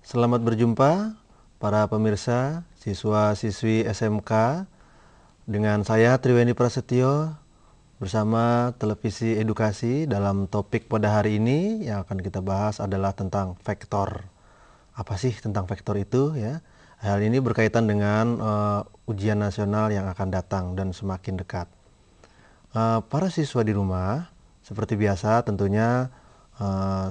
Selamat berjumpa para pemirsa, siswa-siswi SMK dengan saya Triweni Prasetyo bersama Televisi Edukasi. Dalam topik pada hari ini yang akan kita bahas adalah tentang vektor. Apa sih tentang vektor itu ya? Hal ini berkaitan dengan ujian nasional yang akan datang dan semakin dekat. Para siswa di rumah, seperti biasa tentunya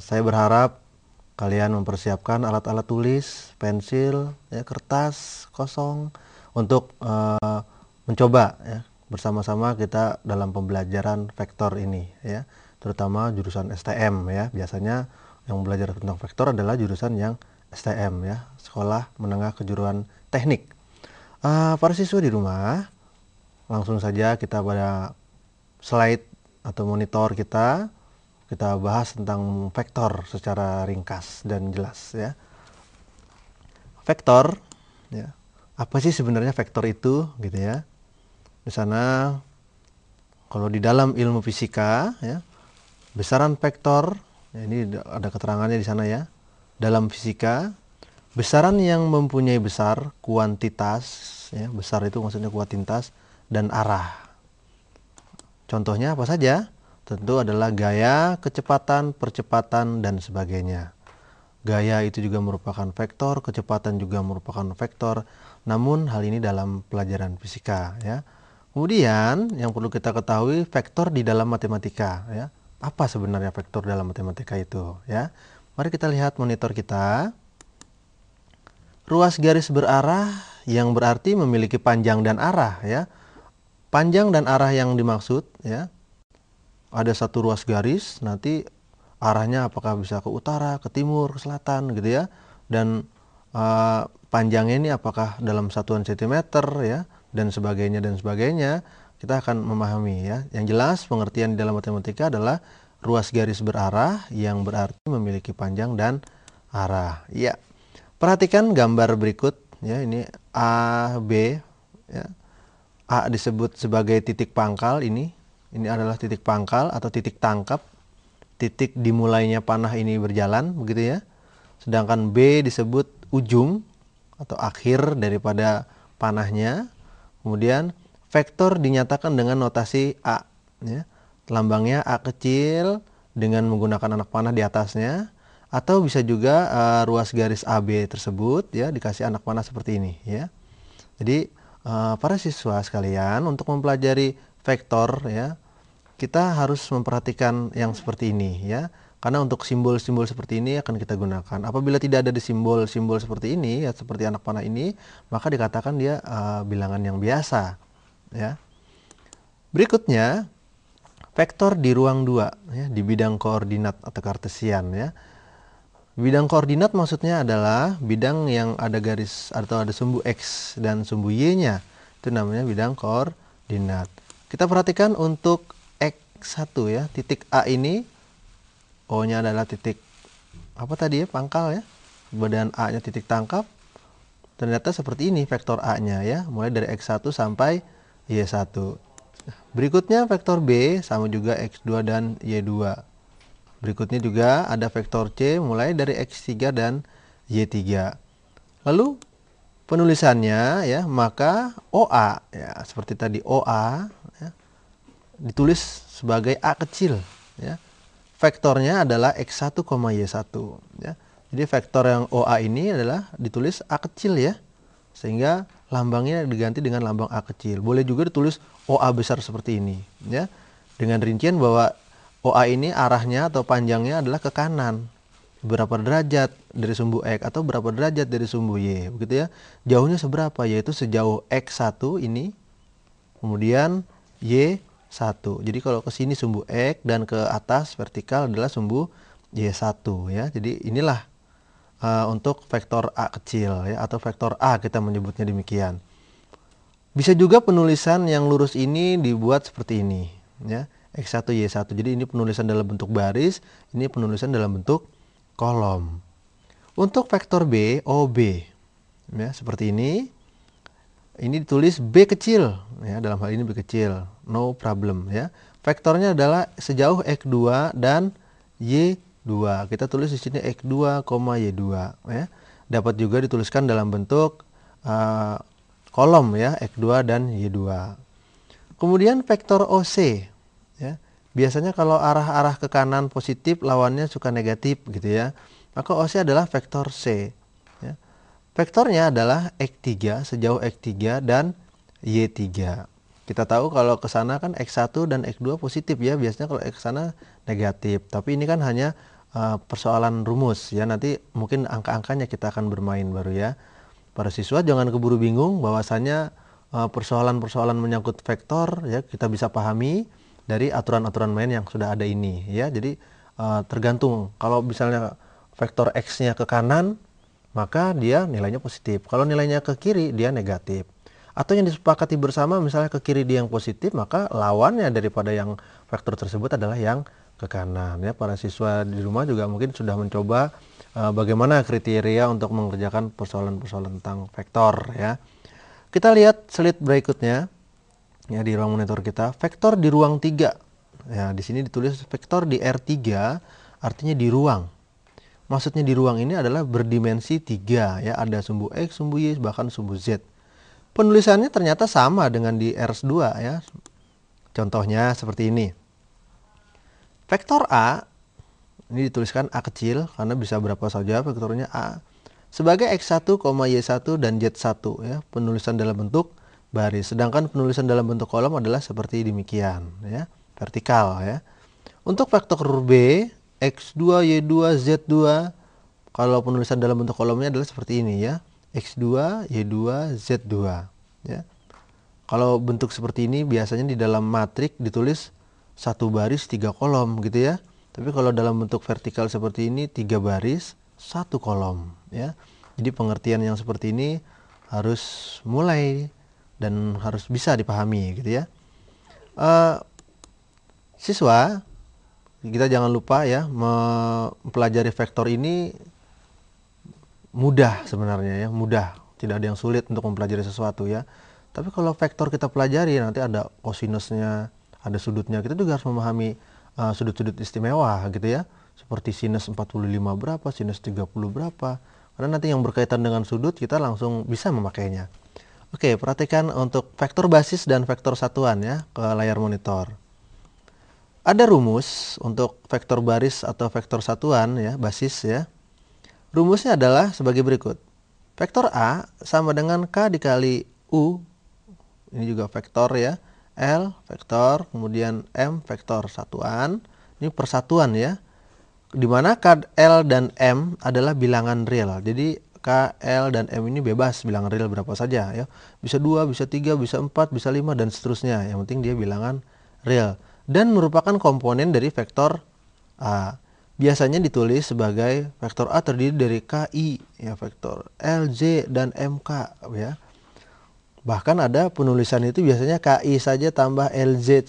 saya berharap kalian mempersiapkan alat-alat tulis, pensil, ya, kertas kosong untuk mencoba ya, bersama-sama kita dalam pembelajaran vektor ini ya, terutama jurusan STM ya. Biasanya yang belajar tentang vektor adalah jurusan yang STM ya, Sekolah Menengah Kejuruan Teknik. Para siswa di rumah, langsung saja kita pada slide atau monitor kita bahas tentang vektor secara ringkas dan jelas ya. Vektor ya. Apa sih sebenarnya vektor itu gitu ya? Di sana kalau di dalam ilmu fisika ya, besaran vektor ya, ini ada keterangannya di sana ya. Dalam fisika, besaran yang mempunyai besar kuantitas ya, besar itu maksudnya kuantitas dan arah. Contohnya apa saja? Tentu adalah gaya, kecepatan, percepatan, dan sebagainya. Gaya itu juga merupakan vektor, kecepatan juga merupakan vektor, namun hal ini dalam pelajaran fisika ya. Kemudian yang perlu kita ketahui vektor di dalam matematika ya. Apa sebenarnya vektor dalam matematika itu ya? Mari kita lihat monitor kita. Ruas garis berarah yang berarti memiliki panjang dan arah ya. Panjang dan arah yang dimaksud ya, ada satu ruas garis, nanti arahnya apakah bisa ke utara, ke timur, ke selatan gitu ya. Dan panjangnya ini apakah dalam satuan sentimeter ya, dan sebagainya dan sebagainya. Kita akan memahami ya. Yang jelas pengertian di dalam matematika adalah ruas garis berarah yang berarti memiliki panjang dan arah. Ya. Perhatikan gambar berikut ya, ini A, B ya. A disebut sebagai titik pangkal ini. Ini adalah titik pangkal atau titik tangkap. Titik dimulainya panah ini berjalan, begitu ya. Sedangkan B disebut ujung atau akhir daripada panahnya. Kemudian vektor dinyatakan dengan notasi A. Ya. Lambangnya A kecil dengan menggunakan anak panah di atasnya. Atau bisa juga ruas garis AB tersebut ya dikasih anak panah seperti ini ya. Jadi para siswa sekalian, untuk mempelajari vektor ya, kita harus memperhatikan yang seperti ini ya. Karena untuk simbol-simbol seperti ini akan kita gunakan. Apabila tidak ada di simbol-simbol seperti ini ya, seperti anak panah ini, maka dikatakan dia bilangan yang biasa ya. Berikutnya vektor di ruang 2 ya, di bidang koordinat atau kartesian ya. Bidang koordinat maksudnya adalah bidang yang ada garis atau ada sumbu X dan sumbu Y-nya. Itu namanya bidang koordinat. Kita perhatikan untuk X1 ya, titik A ini, O-nya adalah titik apa tadi ya, pangkal ya. Kemudian A-nya titik tangkap. Ternyata seperti ini vektor A-nya ya, mulai dari X1 sampai Y1. Berikutnya vektor B sama juga X2 dan Y2. Berikutnya juga ada vektor C mulai dari X3 dan Y3. Lalu penulisannya ya, maka OA ya, seperti tadi OA ya, ditulis sebagai A kecil ya. Vektornya adalah X1, Y1 ya. Jadi vektor yang OA ini adalah ditulis A kecil ya. Sehingga lambangnya diganti dengan lambang A kecil. Boleh juga ditulis OA besar seperti ini ya. Dengan rincian bahwa OA ini arahnya atau panjangnya adalah ke kanan. Berapa derajat dari sumbu X atau berapa derajat dari sumbu Y. Begitu ya. Jauhnya seberapa? Yaitu sejauh X1 ini. Kemudian Y1. Jadi kalau ke sini sumbu X dan ke atas vertikal adalah sumbu Y1 ya. Jadi inilah untuk vektor A kecil ya, atau vektor A kita menyebutnya demikian. Bisa juga penulisan yang lurus ini dibuat seperti ini ya. X1, Y1. Jadi ini penulisan dalam bentuk baris, ini penulisan dalam bentuk kolom. Untuk vektor B, OB. Ya, seperti ini. Ini ditulis B kecil. Ya, dalam hal ini B kecil. No problem. Ya. Vektornya adalah sejauh X2 dan Y2. Kita tulis di sini X2, Y2. Ya. dapat juga dituliskan dalam bentuk kolom ya, X2 dan Y2. Kemudian vektor OC ya. Biasanya kalau arah-arah ke kanan positif, lawannya suka negatif gitu ya. Maka OC adalah vektor C ya. Vektornya adalah X3 sejauh X3 dan Y3. Kita tahu kalau ke sana kan X1 dan X2 positif ya. Biasanya kalau X sana negatif. Tapi ini kan hanya persoalan rumus ya. Nanti mungkin angka-angkanya kita akan bermain baru ya. Para siswa jangan keburu bingung bahwasanya persoalan-persoalan menyangkut vektor ya kita bisa pahami dari aturan-aturan main yang sudah ada ini ya. Jadi tergantung, kalau misalnya vektor X-nya ke kanan maka dia nilainya positif. Kalau nilainya ke kiri dia negatif. Atau yang disepakati bersama misalnya ke kiri dia yang positif, maka lawannya daripada yang vektor tersebut adalah yang ke kanan ya. Para siswa di rumah juga mungkin sudah mencoba bagaimana kriteria untuk mengerjakan persoalan-persoalan tentang vektor ya. Kita lihat slide berikutnya ya di ruang monitor kita. Vektor di ruang 3. Ya, di sini ditulis vektor di R3 artinya di ruang. Maksudnya di ruang ini adalah berdimensi 3 ya, ada sumbu X, sumbu Y, bahkan sumbu Z. Penulisannya ternyata sama dengan di R2 ya. Contohnya seperti ini. Vektor A ini dituliskan A kecil karena bisa berapa saja vektornya A. Sebagai X1, Y1 dan Z1 ya, penulisan dalam bentuk baris. Sedangkan penulisan dalam bentuk kolom adalah seperti demikian ya, vertikal ya. Untuk vektor B, X2, Y2, Z2, kalau penulisan dalam bentuk kolomnya adalah seperti ini ya. X2, Y2, Z2 ya. Kalau bentuk seperti ini biasanya di dalam matrik ditulis 1 baris 3 kolom gitu ya. Tapi kalau dalam bentuk vertikal seperti ini 3 baris 1 kolom ya. Jadi pengertian yang seperti ini harus mulai dan harus bisa dipahami gitu ya. Siswa, kita jangan lupa ya, mempelajari vektor ini mudah sebenarnya ya, mudah. Tidak ada yang sulit untuk mempelajari sesuatu ya. Tapi kalau vektor kita pelajari nanti ada kosinusnya, ada sudutnya. Kita juga harus memahami sudut-sudut istimewa gitu ya. Seperti sinus 45 berapa, sinus 30 berapa. Karena nanti yang berkaitan dengan sudut kita langsung bisa memakainya. Oke, perhatikan untuk vektor basis dan vektor satuan ya ke layar monitor. Ada rumus untuk vektor baris atau vektor satuan ya, basis ya. Rumusnya adalah sebagai berikut. Vektor A sama dengan K dikali U. Ini juga vektor ya. L vektor, kemudian M vektor satuan. Ini persatuan ya. Di mana K, L, dan M adalah bilangan real. Jadi K, L, dan M ini bebas bilangan real berapa saja ya. Bisa 2, bisa 3, bisa 4, bisa 5, dan seterusnya. Yang penting dia bilangan real. Dan merupakan komponen dari vektor A. Biasanya ditulis sebagai vektor A terdiri dari KI, ya, vektor L, Z, dan MK ya. Bahkan ada penulisan itu biasanya KI saja tambah LZ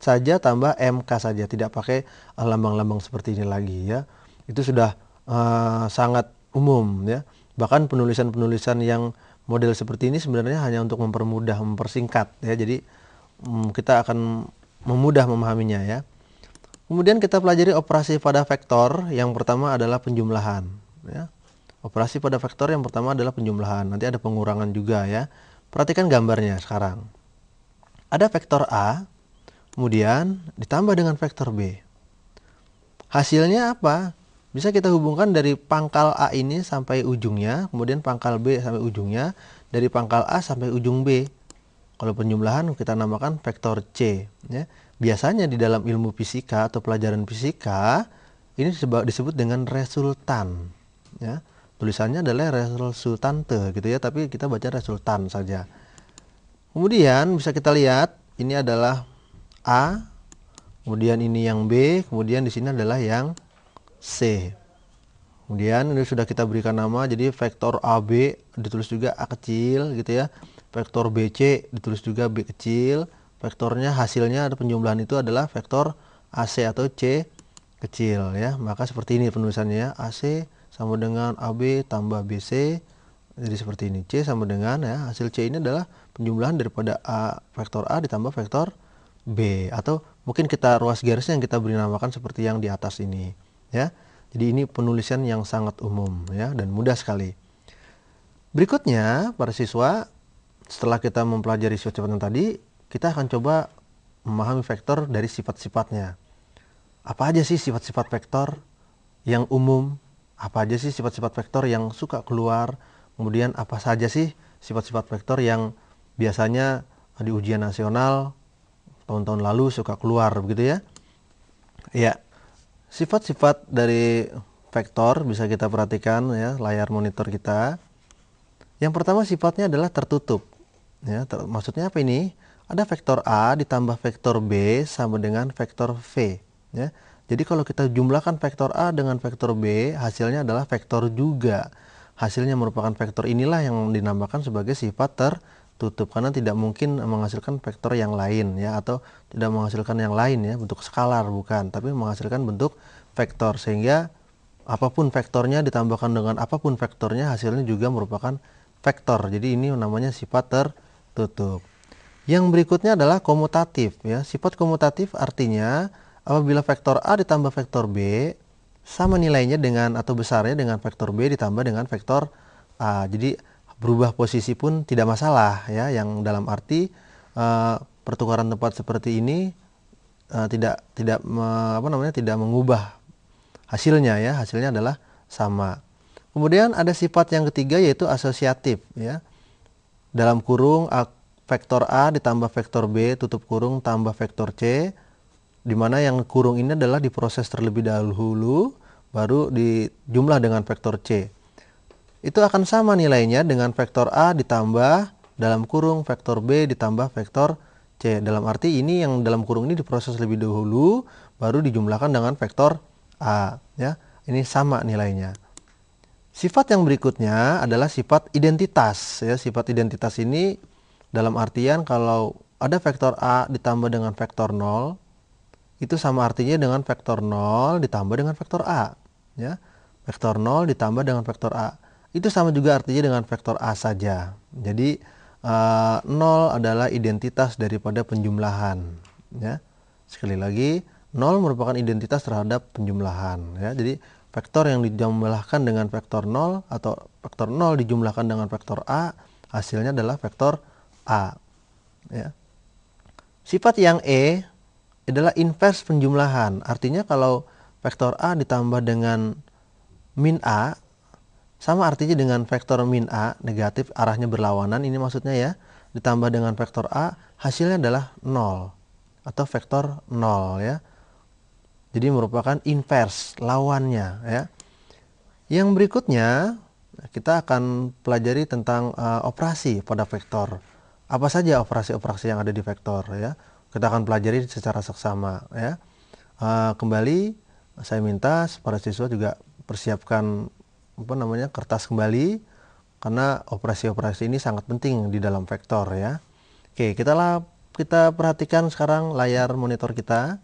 saja tambah MK saja, tidak pakai lambang-lambang seperti ini lagi ya. Itu sudah sangat umum ya. Bahkan penulisan-penulisan yang model seperti ini sebenarnya hanya untuk mempermudah, mempersingkat ya. Jadi kita akan memudah memahaminya ya. Kemudian kita pelajari operasi pada vektor. Yang pertama adalah penjumlahan ya. Operasi pada vektor yang pertama adalah penjumlahan. Nanti ada pengurangan juga ya. Perhatikan gambarnya sekarang. Ada vektor A, kemudian ditambah dengan vektor B. Hasilnya apa? Bisa kita hubungkan dari pangkal A ini sampai ujungnya, kemudian pangkal B sampai ujungnya, dari pangkal A sampai ujung B. Kalau penjumlahan kita namakan vektor C. Ya. Biasanya di dalam ilmu fisika atau pelajaran fisika, ini disebut dengan resultan. Ya. Tulisannya adalah resultante gitu ya, tapi kita baca resultan saja. Kemudian bisa kita lihat ini adalah A, kemudian ini yang B, kemudian di sini adalah yang C. Kemudian ini sudah kita berikan nama, jadi vektor AB ditulis juga A kecil gitu ya. Vektor BC ditulis juga B kecil. Vektornya hasilnya ada penjumlahan itu adalah vektor AC atau C kecil ya. Maka seperti ini penulisannya ya, AC sama dengan AB tambah BC, jadi seperti ini. C sama dengan ya, hasil C ini adalah penjumlahan daripada A, vektor A ditambah vektor B, atau mungkin kita ruas garisnya yang kita beri namakan seperti yang di atas ini ya. Jadi ini penulisan yang sangat umum ya dan mudah sekali. Berikutnya, para siswa, setelah kita mempelajari sifat-sifat yang tadi, kita akan coba memahami vektor dari sifat-sifatnya. Apa aja sih sifat-sifat vektor yang umum? Apa aja sih sifat-sifat vektor yang suka keluar? Kemudian apa saja sih sifat-sifat vektor yang biasanya di ujian nasional tahun-tahun lalu suka keluar, begitu ya? Ya, sifat-sifat dari vektor bisa kita perhatikan ya, layar monitor kita. Yang pertama sifatnya adalah tertutup. Ya, maksudnya apa ini? Ada vektor A ditambah vektor B sama dengan vektor V. Ya. Jadi kalau kita jumlahkan vektor A dengan vektor B, hasilnya adalah vektor juga. Hasilnya merupakan vektor, inilah yang dinamakan sebagai sifat tertutup. Karena tidak mungkin menghasilkan vektor yang lain ya, atau tidak menghasilkan yang lain ya, bentuk skalar bukan, tapi menghasilkan bentuk vektor. Sehingga apapun vektornya ditambahkan dengan apapun vektornya, hasilnya juga merupakan vektor. Jadi ini namanya sifat tertutup. Yang berikutnya adalah komutatif ya. Sifat komutatif artinya apabila vektor A ditambah vektor B sama nilainya dengan atau besarnya dengan vektor B ditambah dengan vektor A. Jadi berubah posisi pun tidak masalah ya. Yang dalam arti pertukaran tempat seperti ini tidak mengubah hasilnya ya. Hasilnya adalah sama. Kemudian ada sifat yang ketiga yaitu asosiatif ya. Dalam kurung vektor A ditambah vektor B tutup kurung tambah vektor C, di mana yang kurung ini adalah diproses terlebih dahulu baru dijumlah dengan vektor C. Itu akan sama nilainya dengan vektor A ditambah dalam kurung vektor B ditambah vektor C. Dalam arti ini yang dalam kurung ini diproses lebih dahulu baru dijumlahkan dengan vektor A ya. Ini sama nilainya. Sifat yang berikutnya adalah sifat identitas ya. Sifat identitas ini dalam artian kalau ada vektor A ditambah dengan vektor 0, itu sama artinya dengan vektor 0 ditambah dengan vektor A. Ya. Vektor 0 ditambah dengan vektor A. Itu sama juga artinya dengan vektor A saja. Jadi 0 adalah identitas daripada penjumlahan. Ya. Sekali lagi, 0 merupakan identitas terhadap penjumlahan. Ya. Jadi vektor yang dijumlahkan dengan vektor 0 atau vektor 0 dijumlahkan dengan vektor A, hasilnya adalah vektor A. Ya. Sifat yang E adalah invers penjumlahan. Artinya kalau vektor A ditambah dengan min A, sama artinya dengan vektor min A, negatif arahnya berlawanan, ini maksudnya ya, ditambah dengan vektor A, hasilnya adalah 0 atau vektor 0 ya. Jadi merupakan invers, lawannya ya. Yang berikutnya kita akan pelajari tentang operasi pada vektor. Apa saja operasi-operasi yang ada di vektor ya. Kita akan pelajari secara seksama ya. Kembali saya minta para siswa juga persiapkan kertas kembali karena operasi-operasi ini sangat penting di dalam vektor ya. Oke, kita perhatikan sekarang layar monitor kita.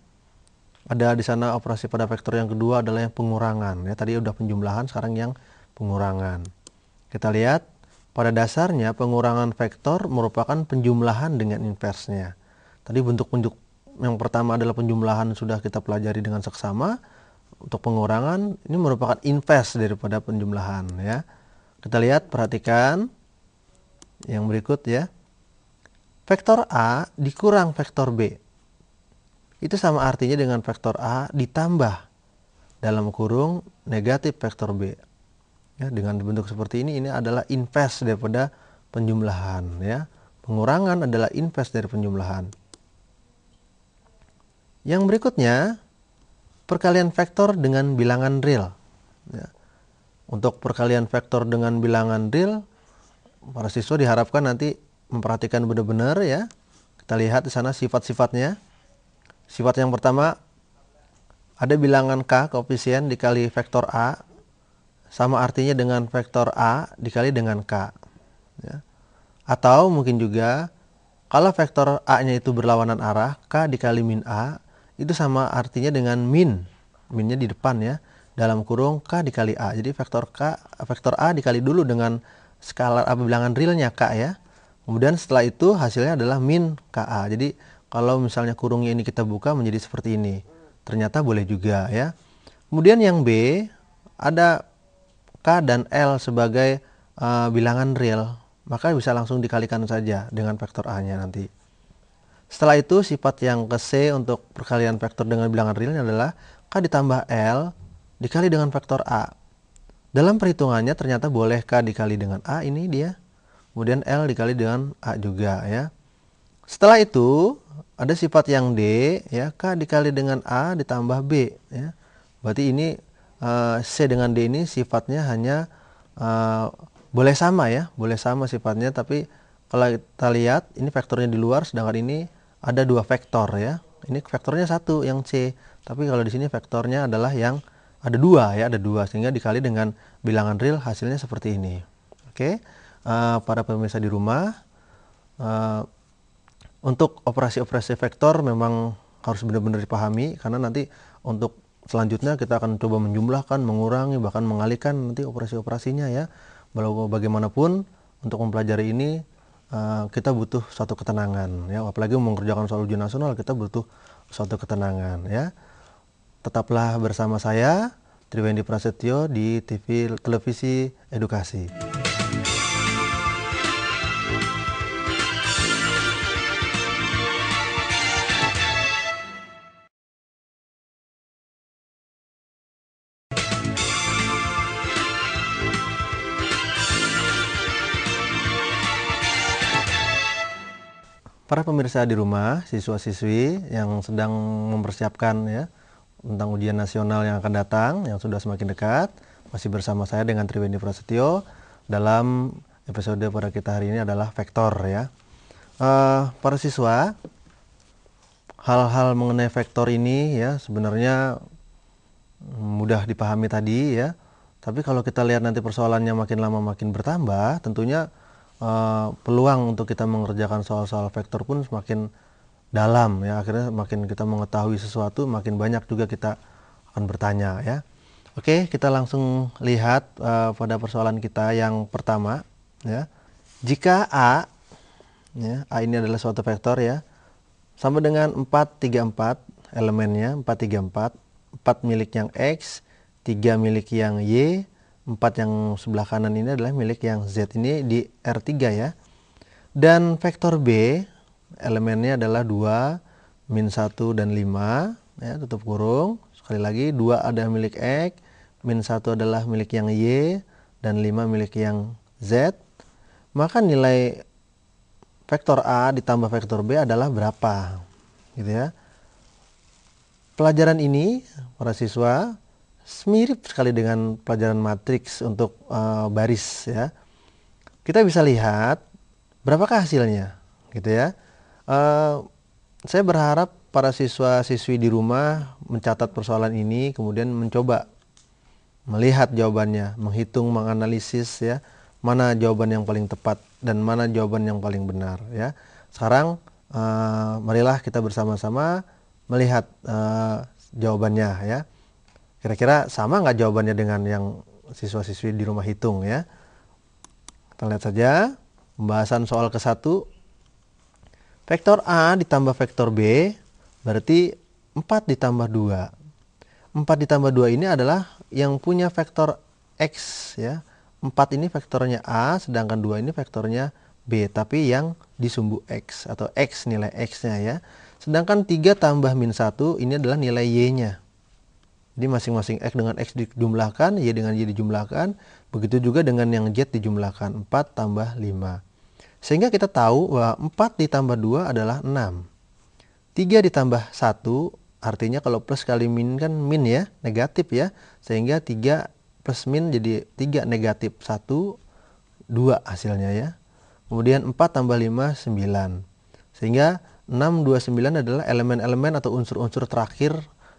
Ada di sana operasi pada vektor yang kedua adalah yang pengurangan ya. Tadi udah penjumlahan, sekarang yang pengurangan. Kita lihat pada dasarnya pengurangan vektor merupakan penjumlahan dengan inversnya. Tadi bentuk-bentuk yang pertama adalah penjumlahan sudah kita pelajari dengan seksama. Untuk pengurangan ini merupakan invers daripada penjumlahan ya. Kita lihat, perhatikan yang berikut ya. Vektor A dikurang vektor B. Itu sama artinya dengan vektor A ditambah dalam kurung negatif vektor B. Ya, dengan bentuk seperti ini adalah invers daripada penjumlahan ya. Pengurangan adalah invers dari penjumlahan. Yang berikutnya, perkalian vektor dengan bilangan real. Ya. Untuk perkalian vektor dengan bilangan real, para siswa diharapkan nanti memperhatikan benar-benar ya. Kita lihat di sana sifat-sifatnya. Sifat yang pertama, ada bilangan K koefisien dikali vektor A, sama artinya dengan vektor A dikali dengan K. Ya. Atau mungkin juga, kalau vektor A-nya itu berlawanan arah, K dikali min A, itu sama artinya dengan min. Minnya di depan ya, dalam kurung K dikali A. Jadi vektor A dikali dulu dengan skalar bilangan realnya K ya. Kemudian setelah itu hasilnya adalah min KA. Jadi kalau misalnya kurungnya ini kita buka menjadi seperti ini. Ternyata boleh juga ya. Kemudian yang B, ada K dan L sebagai bilangan real, maka bisa langsung dikalikan saja dengan vektor A-nya nanti. Setelah itu sifat yang ke C untuk perkalian vektor dengan bilangan realnya adalah K ditambah L dikali dengan vektor A. Dalam perhitungannya ternyata boleh K dikali dengan A, ini dia. Kemudian L dikali dengan A juga ya. Setelah itu ada sifat yang D ya, K dikali dengan A ditambah B ya. Berarti ini C dengan D ini sifatnya hanya boleh sama ya, boleh sama sifatnya, tapi kalau kita lihat ini vektornya di luar, sedangkan ini ada dua vektor ya. Ini vektornya satu yang C, tapi kalau di sini vektornya adalah yang ada dua ya, ada dua, sehingga dikali dengan bilangan real hasilnya seperti ini. Oke, para pemirsa di rumah, untuk operasi-operasi vektor memang harus benar-benar dipahami, karena nanti untuk selanjutnya kita akan coba menjumlahkan, mengurangi, bahkan mengalihkan nanti operasi-operasinya ya. Bagaimanapun untuk mempelajari ini kita butuh suatu ketenangan ya, apalagi mengerjakan soal ujian nasional kita butuh suatu ketenangan ya. Tetaplah bersama saya Triwendi Prasetyo di TV Televisi Edukasi. Para pemirsa di rumah, siswa-siswi yang sedang mempersiapkan ya tentang ujian nasional yang akan datang, yang sudah semakin dekat, masih bersama saya dengan Triwendi Prasetyo dalam episode pada kita hari ini adalah vektor ya. Para siswa, hal-hal mengenai vektor ini ya sebenarnya mudah dipahami tadi ya. Tapi kalau kita lihat nanti persoalannya makin lama makin bertambah, tentunya peluang untuk kita mengerjakan soal-soal vektor pun semakin dalam ya. Akhirnya makin kita mengetahui sesuatu, makin banyak juga kita akan bertanya ya. Oke, kita langsung lihat pada persoalan kita yang pertama ya. Jika A ya, A ini adalah suatu vektor ya, sama dengan 4, 3, 4 elemennya, 4, 3, 4, 4 milik yang X, 3 milik yang Y, 4 yang sebelah kanan ini adalah milik yang Z, ini di R3 ya. Dan vektor B elemennya adalah 2, min 1 dan 5 ya, tutup kurung. Sekali lagi 2 ada milik X, min 1 adalah milik yang Y, dan 5 milik yang Z. Maka nilai vektor A ditambah vektor B adalah berapa gitu ya. Pelajaran ini para siswa mirip sekali dengan pelajaran matriks untuk baris ya. Kita bisa lihat berapakah hasilnya gitu ya. Saya berharap para siswa-siswi di rumah mencatat persoalan ini, kemudian mencoba melihat jawabannya, menghitung, menganalisis ya, mana jawaban yang paling tepat dan mana jawaban yang paling benar ya. Sekarang marilah kita bersama-sama melihat jawabannya ya. Kira-kira sama nggak jawabannya dengan yang siswa-siswi di rumah hitung ya. Kita lihat saja pembahasan soal ke-1. Vektor A ditambah vektor B berarti 4 ditambah 2. 4 ditambah 2 ini adalah yang punya vektor X ya. 4 ini vektornya A, sedangkan 2 ini vektornya B, tapi yang di sumbu X atau X, nilai X-nya ya. Sedangkan 3 tambah min 1 ini adalah nilai Y-nya. Jadi masing-masing X dengan X dijumlahkan, Y dengan Y dijumlahkan, begitu juga dengan yang Z dijumlahkan, 4 tambah 5. Sehingga kita tahu bahwa 4 ditambah 2 adalah 6. 3 ditambah 1, artinya kalau plus kali min kan min ya, negatif ya. Sehingga 3 plus min jadi 3 negatif 1, 2 hasilnya ya. Kemudian 4 tambah 5, 9. Sehingga 6, 2, 9 adalah elemen-elemen atau unsur-unsur terakhir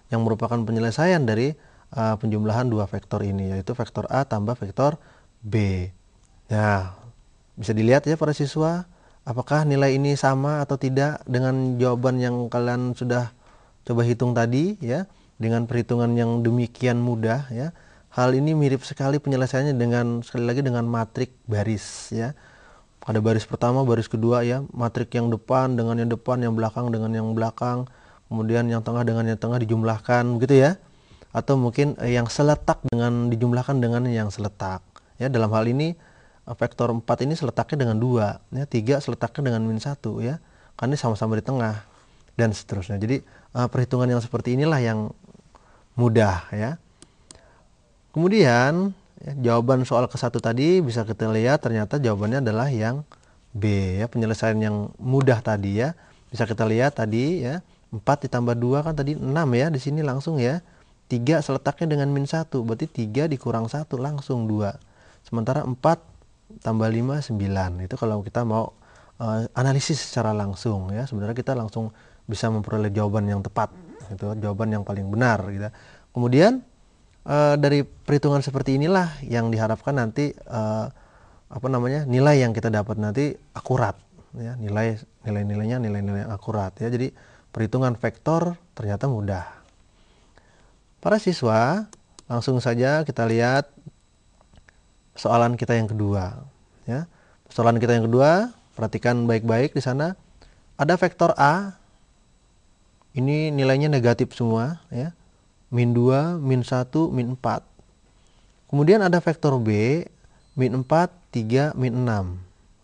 yang merupakan penyelesaian dari penjumlahan dua vektor ini, yaitu vektor A tambah vektor B. Nah, bisa dilihat ya para siswa, apakah nilai ini sama atau tidak dengan jawaban yang kalian sudah coba hitung tadi ya, dengan perhitungan yang demikian mudah ya. Hal ini mirip sekali penyelesaiannya dengan, sekali lagi, dengan matrik baris ya. Ada baris pertama, baris kedua ya, matrik yang depan dengan yang depan, yang belakang dengan yang belakang, kemudian yang tengah dengan yang tengah dijumlahkan begitu ya. Atau mungkin yang seletak dengan dijumlahkan dengan yang seletak. Ya, dalam hal ini vektor 4 ini seletaknya dengan 2, ya. 3 seletaknya dengan min 1, ya. Kan ini sama-sama di tengah, dan seterusnya. Jadi perhitungan yang seperti inilah yang mudah, ya. Kemudian ya, jawaban soal ke-1 tadi bisa kita lihat ternyata jawabannya adalah yang B, ya. Penyelesaian yang mudah tadi, ya. Bisa kita lihat tadi, ya. 4 ditambah 2 kan tadi 6, ya. Di sini langsung, ya. 3 seletaknya dengan min 1, berarti 3 dikurang 1 langsung 2. Sementara 4 tambah 5 9. Itu kalau kita mau analisis secara langsung, ya. Sebenarnya kita langsung bisa memperoleh jawaban yang tepat, gitu, jawaban yang paling benar, gitu. Kemudian dari perhitungan seperti inilah yang diharapkan nanti nilai yang kita dapat nanti akurat, ya. Nilainya nilai yang akurat, ya. Jadi perhitungan vektor ternyata mudah. Para siswa, langsung saja kita lihat soalan kita yang kedua, ya. Soalan kita yang kedua, perhatikan baik-baik di sana. Ada vektor A, ini nilainya negatif semua, ya. Min 2, min 1, min 4. Kemudian ada vektor B, min 4, 3, min 6,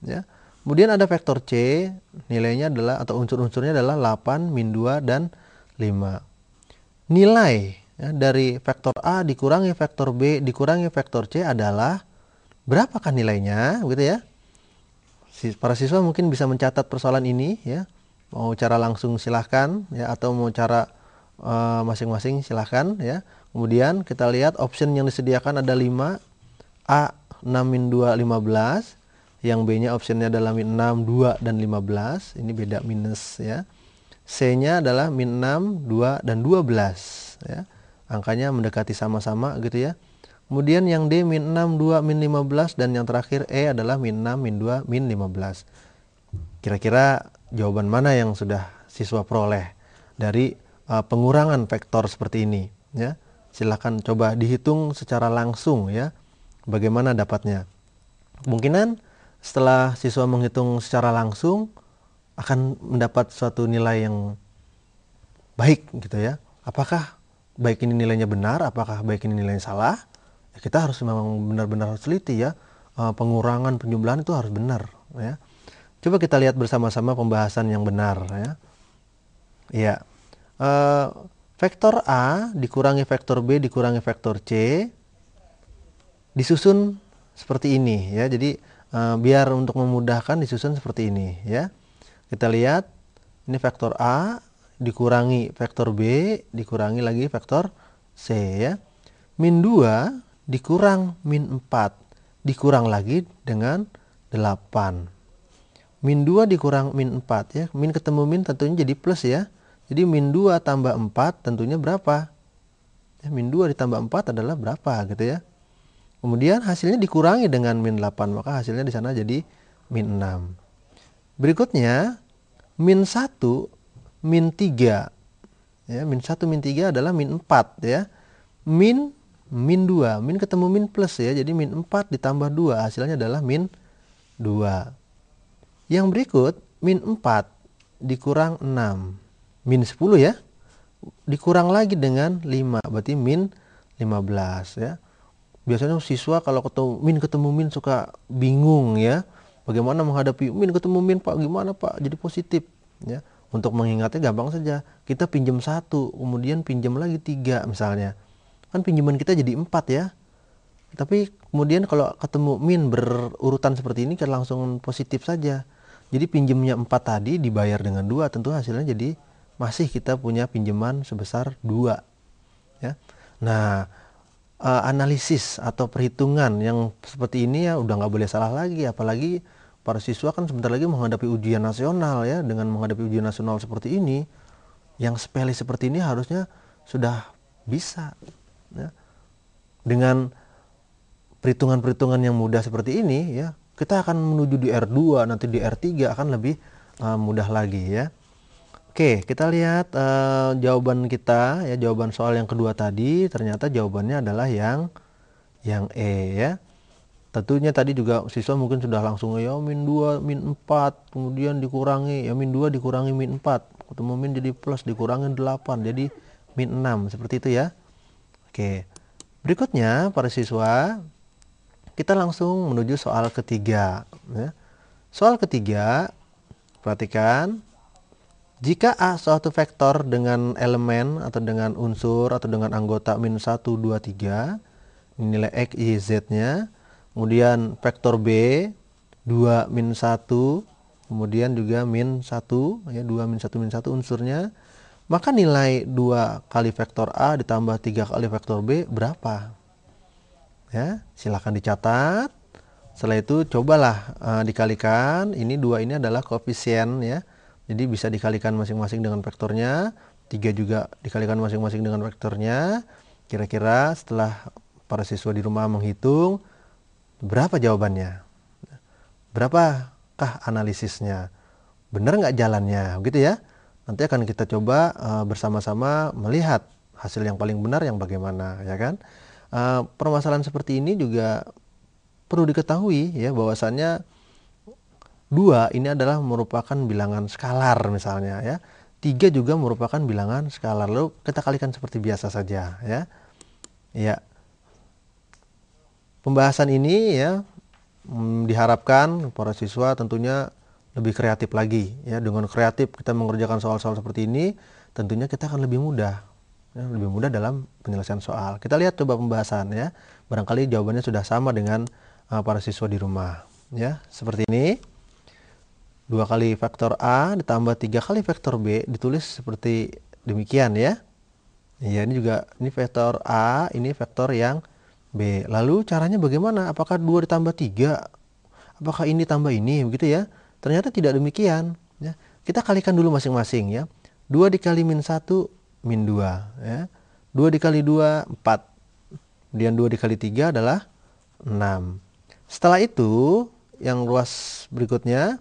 ya. Kemudian ada vektor C, nilainya adalah atau unsur-unsurnya adalah 8, min 2, dan 5. Nilai, ya, dari vektor A dikurangi vektor B dikurangi vektor C adalah berapakah nilainya, gitu, ya. Para siswa mungkin bisa mencatat persoalan ini, ya. Mau cara langsung silahkan, ya, atau mau cara masing-masing silahkan, ya. Kemudian kita lihat option yang disediakan ada 5, A 6 min 2 15, yang B nya optionnya adalah min 6 2 dan 15, ini beda minus, ya. C nya adalah min 6 2 dan 12, ya. Angkanya mendekati sama-sama, gitu, ya. Kemudian yang D min 6 2 min 15, dan yang terakhir E adalah min 6 min 2 min 15. Kira-kira jawaban mana yang sudah siswa peroleh dari pengurangan vektor seperti ini, ya. Silakan coba dihitung secara langsung, ya, bagaimana dapatnya. Kemungkinan setelah siswa menghitung secara langsung akan mendapat suatu nilai yang baik, gitu, ya. Apakah baik ini nilainya benar, apakah baik ini nilainya salah? Ya, kita harus memang benar-benar harus teliti, ya. Pengurangan penjumlahan itu harus benar, ya. Coba kita lihat bersama-sama pembahasan yang benar, ya. Ya, vektor A dikurangi vektor B dikurangi vektor C disusun seperti ini, ya. Jadi biar untuk memudahkan disusun seperti ini, ya. Kita lihat ini vektor A dikurangi vektor B dikurangi lagi vektor C, ya. Min 2 dikurang min 4 dikurang lagi dengan 8. Min 2 dikurang min 4, ya. Min ketemu min tentunya jadi plus, ya. Jadi min 2 tambah 4 tentunya berapa? Ya, min 2 ditambah 4 adalah berapa, gitu, ya. Kemudian hasilnya dikurangi dengan min 8, maka hasilnya di sana jadi min 6. Berikutnya min 1 min 3, ya. Min 1 min 3 adalah min 4, ya. Min 2, min ketemu min plus, ya. Jadi min 4 ditambah 2 hasilnya adalah min 2. Yang berikut min 4 dikurang 6, min 10, ya. Dikurang lagi dengan 5, berarti min 15, ya. Biasanya siswa kalau ketemu min suka bingung, ya. Bagaimana menghadapi min ketemu min, Pak? Gimana, Pak? Jadi positif, ya. Untuk mengingatnya gampang saja. Kita pinjam 1, kemudian pinjam lagi 3 misalnya. Kan pinjaman kita jadi 4, ya. Tapi kemudian kalau ketemu min berurutan seperti ini kan langsung positif saja. Jadi pinjamnya 4 tadi dibayar dengan 2, tentu hasilnya jadi masih kita punya pinjaman sebesar 2, ya. Nah, analisis atau perhitungan yang seperti ini, ya, udah nggak boleh salah lagi. Apalagi para siswa kan sebentar lagi menghadapi ujian nasional, ya. Dengan menghadapi ujian nasional seperti ini, yang sepele seperti ini harusnya sudah bisa, ya. Dengan perhitungan-perhitungan yang mudah seperti ini, ya, kita akan menuju di R2, nanti di R3 akan lebih mudah lagi, ya. Oke, kita lihat jawaban kita, ya. Jawaban soal yang kedua tadi ternyata jawabannya adalah yang E, ya. Tentunya tadi juga siswa mungkin sudah langsung, ya, min 2 min 4 kemudian dikurangi, ya, min 2 dikurangi min 4 ketemu min jadi plus dikurangi 8 jadi min 6, seperti itu, ya. Oke, berikutnya para siswa kita langsung menuju soal ketiga. Ya. Soal ketiga, perhatikan. Jika A suatu vektor dengan elemen atau dengan unsur atau dengan anggota min 1, 2, 3, nilai X, Y, Z-nya. Kemudian vektor B, 2, min 1, kemudian juga min 1, ya, 2, min 1, min 1 unsurnya. Maka nilai 2 kali vektor A ditambah 3 kali vektor B berapa? Ya, silahkan dicatat. Setelah itu cobalah dikalikan. Ini 2 ini adalah koefisien ya. Jadi bisa dikalikan masing-masing dengan vektornya. 3 juga dikalikan masing-masing dengan vektornya. Kira-kira setelah para siswa di rumah menghitung, berapa jawabannya? Berapakah analisisnya? Benar nggak jalannya? Begitu ya. Nanti akan kita coba bersama-sama melihat hasil yang paling benar yang bagaimana, ya kan? Permasalahan seperti ini juga perlu diketahui ya, bahwasannya 2 ini adalah merupakan bilangan skalar misalnya ya. 3 juga merupakan bilangan skalar. Lalu kita kalikan seperti biasa saja ya. Ya. Pembahasan ini ya diharapkan para siswa tentunya lebih kreatif lagi ya. Dengan kreatif kita mengerjakan soal-soal seperti ini, tentunya kita akan lebih mudah. Ya, lebih mudah dalam penyelesaian soal. Kita lihat coba pembahasan ya. Barangkali jawabannya sudah sama dengan para siswa di rumah ya. Seperti ini. 2 kali vektor A ditambah 3 kali vektor B ditulis seperti demikian ya. Ya, ini vektor A, ini vektor yang B. Lalu caranya bagaimana? Apakah 2 ditambah 3? Apakah ini tambah ini? Begitu ya. Ternyata tidak demikian ya. Kita kalikan dulu masing-masing ya. 2 dikali min 1 min 2 ya. 2 dikali 2 4. Kemudian 2 dikali 3 adalah 6. Setelah itu yang ruas berikutnya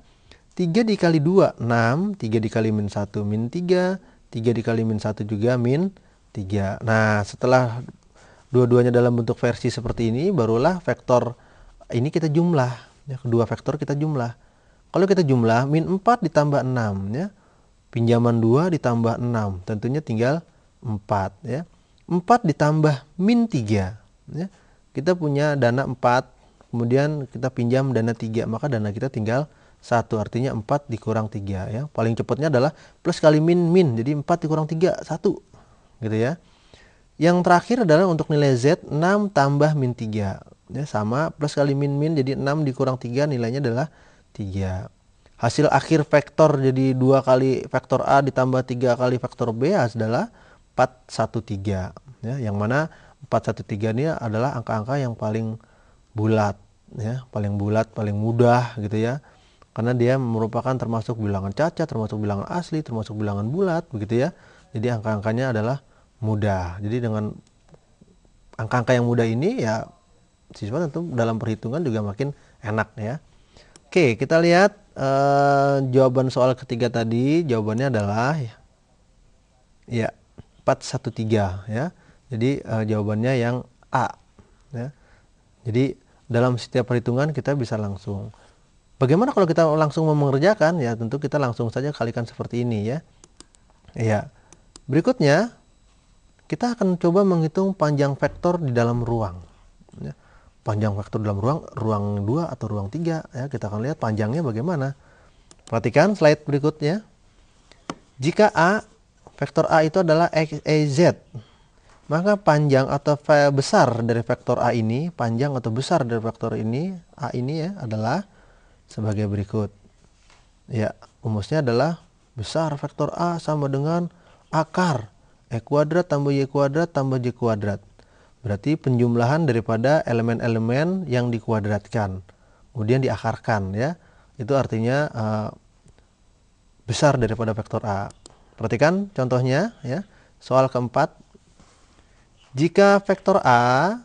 3 dikali 2, 6. 3 dikali min 1, min 3. 3 dikali min 1 juga min 3. Nah, setelah dua-duanya dalam bentuk versi seperti ini, barulah vektor ini kita jumlah. Ya, kedua vektor kita jumlah. Kalau kita jumlah, min 4 ditambah 6. Ya. Pinjaman 2 ditambah 6. Tentunya tinggal 4. Ya. 4 ditambah min 3. Ya. Kita punya dana 4, kemudian kita pinjam dana 3. Maka dana kita tinggal 1, artinya 4 dikurang 3 ya. Paling cepatnya adalah plus kali min. Jadi 4 dikurang 3, 1. Gitu ya. Yang terakhir adalah untuk nilai Z, 6 tambah min 3. Ya, sama plus kali min, jadi 6 dikurang 3 nilainya adalah 3. Hasil akhir vektor jadi 2 kali vektor A ditambah 3 kali vektor B adalah 413. Ya, yang mana 413 ini adalah angka-angka yang paling bulat. Ya, paling bulat, paling mudah gitu ya. Karena dia merupakan termasuk bilangan cacat, termasuk bilangan asli, termasuk bilangan bulat, begitu ya. Jadi angka-angkanya adalah mudah. Jadi dengan angka-angka yang mudah ini ya siswa tentu dalam perhitungan juga makin enak ya. Oke, kita lihat jawaban soal ketiga tadi. Jawabannya adalah ya 413 ya. Jadi jawabannya yang A ya. Jadi dalam setiap perhitungan kita bisa langsung. Bagaimana kalau kita langsung mengerjakan? Ya tentu kita langsung saja kalikan seperti ini ya. Ya. Berikutnya kita akan coba menghitung panjang vektor di dalam ruang. Ya. Panjang vektor dalam ruang 2 atau ruang 3 ya. Kita akan lihat panjangnya bagaimana. Perhatikan slide berikutnya. Jika vektor A itu adalah X, Y, Z, maka panjang atau besar dari vektor A ini, panjang atau besar dari vektor ini, A ini ya adalah sebagai berikut. Ya, rumusnya adalah besar vektor A sama dengan akar E kuadrat tambah Y kuadrat tambah J kuadrat. Berarti penjumlahan daripada elemen-elemen yang dikuadratkan. Kemudian diakarkan ya. Itu artinya besar daripada vektor A. Perhatikan contohnya ya. Soal keempat. Jika vektor A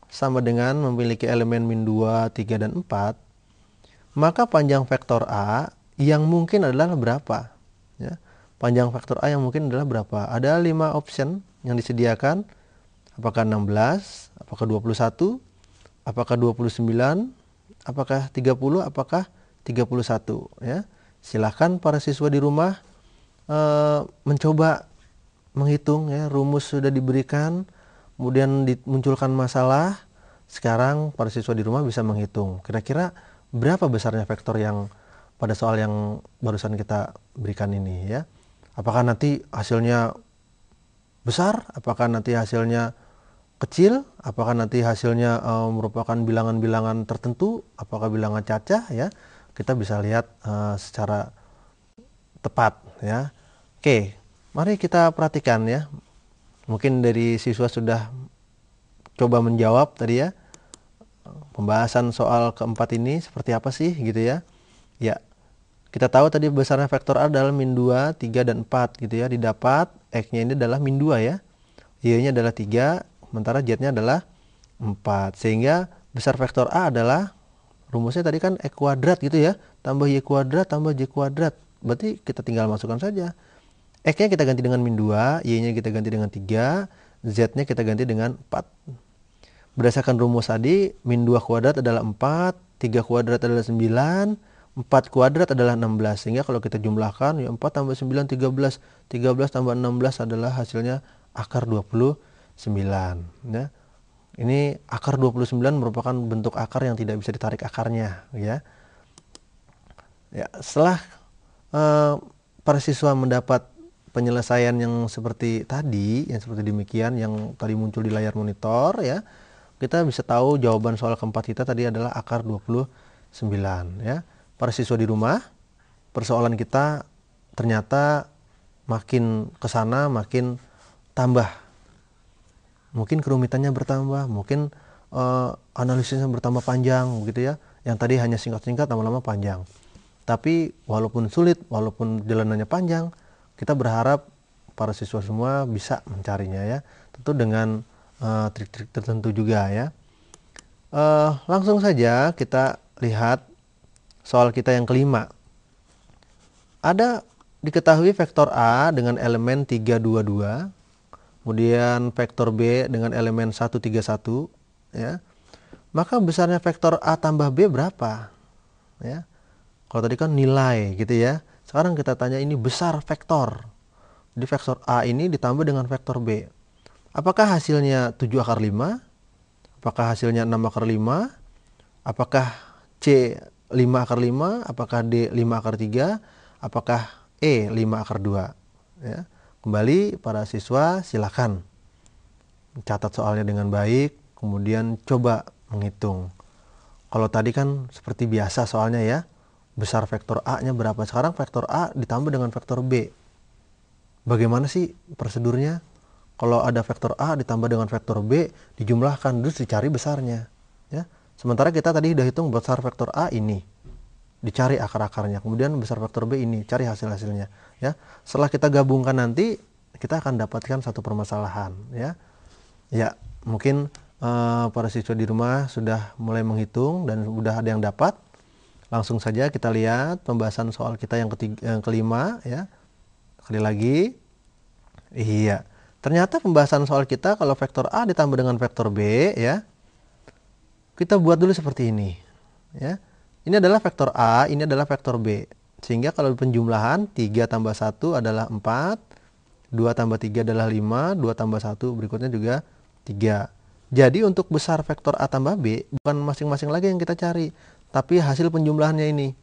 sama dengan memiliki elemen min 2, 3, dan 4, maka panjang vektor A yang mungkin adalah berapa? Ya. Panjang vektor A yang mungkin adalah berapa? Ada 5 option yang disediakan. Apakah 16? Apakah 21? Apakah 29? Apakah 30? Apakah 31? Ya. Silahkan para siswa di rumah mencoba menghitung ya. Rumus sudah diberikan, kemudian dimunculkan masalah. Sekarang para siswa di rumah bisa menghitung, kira-kira berapa besarnya vektor yang pada soal yang barusan kita berikan ini ya. Apakah nanti hasilnya besar? Apakah nanti hasilnya kecil? Apakah nanti hasilnya merupakan bilangan-bilangan tertentu? Apakah bilangan cacah ya? Kita bisa lihat secara tepat ya. Oke, mari kita perhatikan ya. Mungkin dari siswa sudah coba menjawab tadi ya. Pembahasan soal keempat ini seperti apa sih gitu ya. Ya, kita tahu tadi besarnya vektor A adalah min 2, 3, dan 4 gitu ya. Didapat X-nya ini adalah min 2 ya. Y-nya adalah 3, sementara Z-nya adalah 4. Sehingga besar vektor A adalah, rumusnya tadi kan X kuadrat gitu ya. Tambah Y kuadrat, tambah Z kuadrat. Berarti kita tinggal masukkan saja. X-nya kita ganti dengan min 2, Y-nya kita ganti dengan 3, Z-nya kita ganti dengan 4. Berdasarkan rumus tadi, min 2 kuadrat adalah 4, 3 kuadrat adalah 9, 4 kuadrat adalah 16. Sehingga kalau kita jumlahkan, ya 4 tambah 9, 13. 13 tambah 16 adalah hasilnya akar 29. Ya. Ini akar 29 merupakan bentuk akar yang tidak bisa ditarik akarnya. Ya, setelah para siswa mendapat penyelesaian yang seperti tadi, yang seperti demikian, yang tadi muncul di layar monitor ya, kita bisa tahu jawaban soal keempat kita tadi adalah akar 29 ya. Para siswa di rumah, persoalan kita ternyata makin ke sana makin tambah. Mungkin kerumitannya bertambah, mungkin analisisnya bertambah panjang begitu ya. Yang tadi hanya singkat-singkat, lama-lama panjang. Tapi walaupun sulit, walaupun jalanannya panjang, kita berharap para siswa semua bisa mencarinya ya. Tentu dengan trik-trik tertentu juga ya. Langsung saja kita lihat soal kita yang kelima. Ada diketahui vektor A dengan elemen 3, 2, 2. Kemudian vektor B dengan elemen 1, 3, 1. Ya. Maka besarnya vektor A tambah B berapa? Ya. Kalau tadi kan nilai gitu ya. Sekarang kita tanya ini besar vektor. Jadi vektor A ini ditambah dengan vektor B. Apakah hasilnya 7 akar 5? Apakah hasilnya 6 akar 5? Apakah C 5 akar 5? Apakah D 5 akar 3? Apakah E 5 akar 2? Ya. Kembali para siswa silakan catat soalnya dengan baik, kemudian coba menghitung. Kalau tadi kan seperti biasa soalnya ya, besar vektor A-nya berapa? Sekarang vektor A ditambah dengan vektor B. Bagaimana sih prosedurnya? Kalau ada vektor A ditambah dengan vektor B, dijumlahkan, terus dicari besarnya. Ya. Sementara kita tadi sudah hitung besar vektor A ini, dicari akar-akarnya. Kemudian besar vektor B ini, cari hasil-hasilnya. Ya. Setelah kita gabungkan nanti, kita akan dapatkan satu permasalahan. Ya, ya mungkin para siswa di rumah sudah mulai menghitung dan sudah ada yang dapat. Langsung saja kita lihat pembahasan soal kita yang kelima. Ya. Sekali lagi, iya. Ternyata pembahasan soal kita kalau vektor A ditambah dengan vektor B ya. Kita buat dulu seperti ini ya. Ini adalah vektor A, ini adalah vektor B. Sehingga kalau penjumlahan 3 tambah 1 adalah 4, 2 tambah 3 adalah 5, 2 tambah 1 berikutnya juga 3. Jadi untuk besar vektor A tambah B bukan masing-masing lagi yang kita cari, tapi hasil penjumlahannya ini.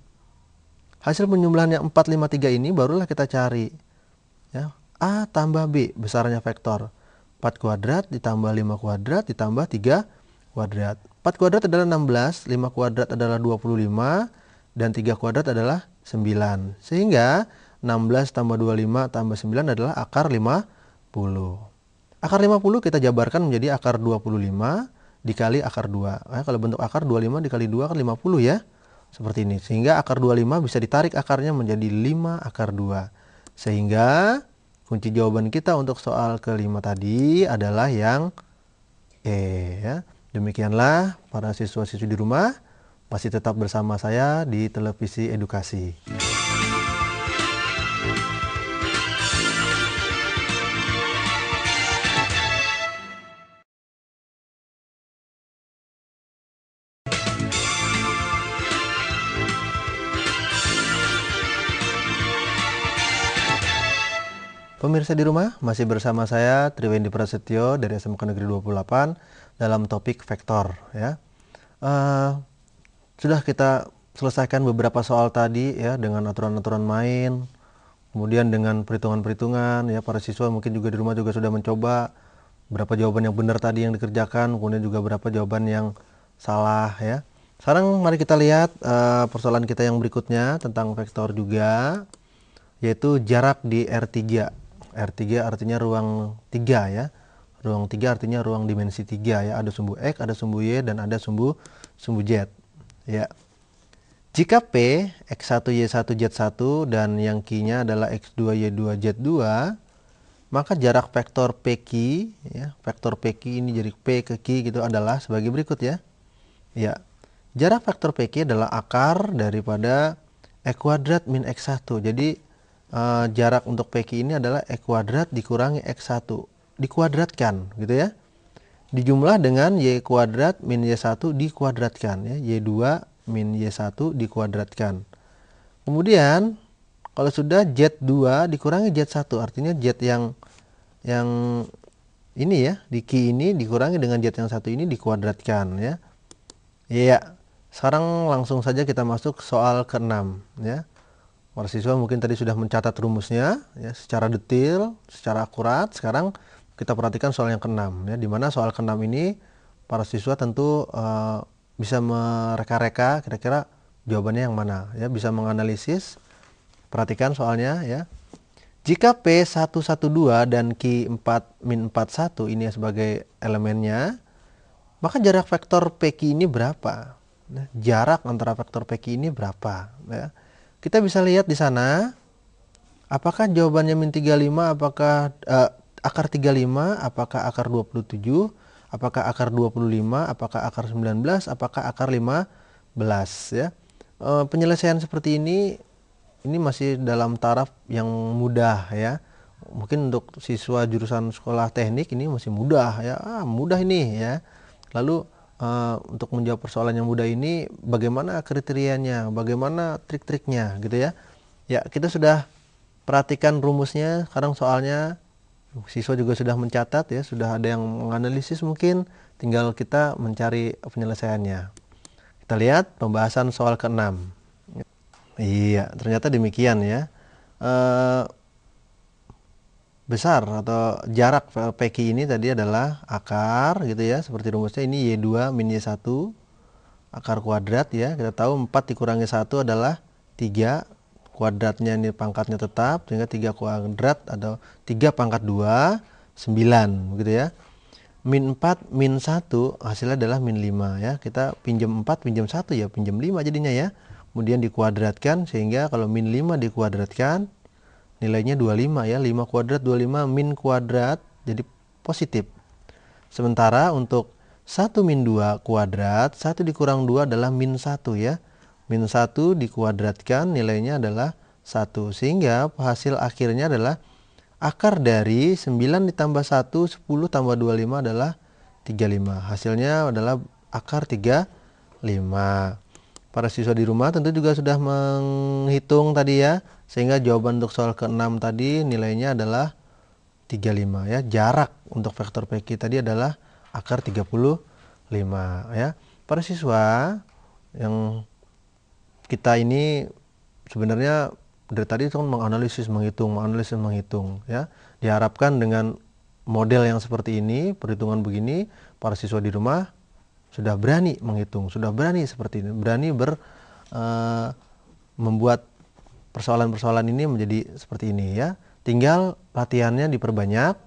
Hasil penjumlahannya 4, 5, 3 ini barulah kita cari. Ya. A tambah B, besarnya vektor 4 kuadrat ditambah 5 kuadrat ditambah 3 kuadrat. 4 kuadrat adalah 16, 5 kuadrat adalah 25, dan 3 kuadrat adalah 9. Sehingga 16 tambah 25 tambah 9 adalah akar 50. Akar 50 kita jabarkan menjadi akar 25 dikali akar 2. Kalau bentuk akar 25 dikali 2 kan 50 ya. Seperti ini. Sehingga akar 25 bisa ditarik akarnya menjadi 5 akar 2. Sehingga kunci jawaban kita untuk soal kelima tadi adalah yang E ya. Demikianlah para siswa-siswi di rumah, masih tetap bersama saya di Televisi Edukasi. Pemirsa di rumah, masih bersama saya Triwendi Prasetyo dari SMK Negeri 28 dalam topik vektor ya. Sudah kita selesaikan beberapa soal tadi ya dengan aturan-aturan main, kemudian dengan perhitungan-perhitungan ya. Para siswa mungkin juga di rumah juga sudah mencoba berapa jawaban yang benar tadi yang dikerjakan, kemudian juga berapa jawaban yang salah ya. Sekarang mari kita lihat persoalan kita yang berikutnya tentang vektor juga, yaitu jarak di R3. R3 artinya ruang 3 ya. Ruang 3 artinya ruang dimensi 3 ya. Ada sumbu X, ada sumbu Y, dan ada sumbu Z ya. Jika P X1 Y1 Z1 dan yang Q-nya adalah X2 Y2 Z2, maka jarak vektor PQ ya, vektor PQ ini jadi P ke Q gitu adalah sebagai berikut ya. Ya. Jarak vektor PQ adalah akar daripada E kuadrat min X1. Jadi jarak untuk PQ ini adalah E kuadrat dikurangi X1 dikuadratkan gitu ya. Dijumlah dengan Y kuadrat min Y1 dikuadratkan ya. Y2 min Y1 dikuadratkan. Kemudian kalau sudah Z2 dikurangi Z1, artinya Z yang ini ya, di Q ini dikurangi dengan Z yang satu ini dikuadratkan ya. Iya. Sekarang langsung saja kita masuk soal ke-6 ya. Para siswa mungkin tadi sudah mencatat rumusnya ya secara detail, secara akurat. Sekarang kita perhatikan soal yang ke-6 ya, di mana soal ke-6 ini para siswa tentu bisa mereka-reka kira-kira jawabannya yang mana ya, bisa menganalisis. Perhatikan soalnya ya. Jika P112 dan Q4-41 ini sebagai elemennya, maka jarak vektor PQ ini berapa? Nah, jarak antara vektor PQ ini berapa ya? Kita bisa lihat di sana apakah jawabannya min 35, apakah akar 35, apakah akar 27, apakah akar 25, apakah akar 19, apakah akar 15 ya. Penyelesaian seperti ini masih dalam taraf yang mudah ya. Mungkin untuk siswa jurusan sekolah teknik ini masih mudah ya. Mudah ini ya. Lalu untuk menjawab persoalan yang mudah ini bagaimana kriterianya, bagaimana trik-triknya gitu ya. Ya, kita sudah perhatikan rumusnya. Sekarang soalnya siswa juga sudah mencatat ya, sudah ada yang menganalisis, mungkin tinggal kita mencari penyelesaiannya. Kita lihat pembahasan soal ke-6. Iya, ternyata demikian ya. Besar atau jarak PQ ini tadi adalah akar gitu ya, seperti rumusnya ini Y2 min Y1 akar kuadrat ya. Kita tahu 4 dikurangi 1 adalah 3, kuadratnya ini pangkatnya tetap, sehingga 3 kuadrat atau 3 pangkat 2 9 gitu ya. Min 4 min 1 hasilnya adalah min 5 ya. Kita pinjam 4 pinjam 1 ya pinjam 5 jadinya ya. Kemudian dikuadratkan, sehingga kalau min 5 dikuadratkan nilainya 25 ya. 5 kuadrat 25 min kuadrat jadi positif. Sementara untuk 1 min 2 kuadrat, 1 dikurang 2 adalah min 1 ya. Min 1 dikuadratkan nilainya adalah 1. Sehingga hasil akhirnya adalah akar dari 9 ditambah 1, 10 tambah 25 adalah 35. Hasilnya adalah akar 35. Para siswa di rumah tentu juga sudah menghitung tadi ya. Sehingga jawaban untuk soal ke-6 tadi nilainya adalah 35 ya. Jarak untuk vektor PQ tadi adalah akar 35 ya. Para siswa yang kita ini sebenarnya dari tadi itu kan menganalisis, menghitung ya. Diharapkan dengan model yang seperti ini, perhitungan begini, para siswa di rumah sudah berani menghitung, sudah berani seperti ini, berani membuat persoalan-persoalan ini menjadi seperti ini ya. Tinggal latihannya diperbanyak.